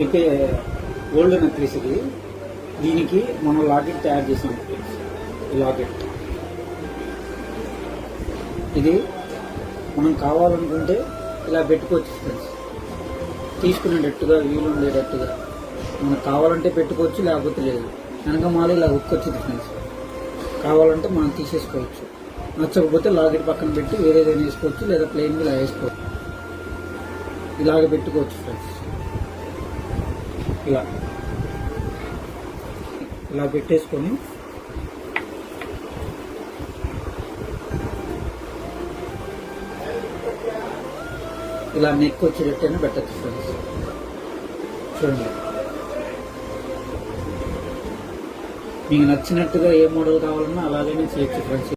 అయితే gold necklace ఇది. దీనికి మనం లాకెట్ తయారు చేసాం. ఈ లాకెట్ ఇది మనం కావాలనుకుంటే ఇలా పెట్టుకోవచ్చు ఫ్రెండ్స్. తీసుకునేటట్టుగా వీలు ఉండేటట్టుగా మనకు కావాలంటే పెట్టుకోవచ్చు, లేకపోతే లేదు. వెనక మాల ఇలా హుక్ వచ్చింది ఫ్రెండ్స్. కావాలంటే మనం తీసేసుకోవచ్చు. నచ్చకపోతే లాకెట్ పక్కన పెట్టి వేరేదైనా వేసుకోవచ్చు, లేదా ప్లెయిన్ ఇలా వేసుకోవచ్చు. ఇలాగ పెట్టుకోవచ్చు ఫ్రెండ్స్. ఇలా పెట్టేసుకొని ఇలా నెక్ వచ్చేటట్టయినా పెట్టచ్చు ఫ్రెండ్స్. చూడండి, మీకు నచ్చినట్టుగా ఏ మోడల్ కావాలన్నా అలాగైనా చేయొచ్చు ఫ్రెండ్స్.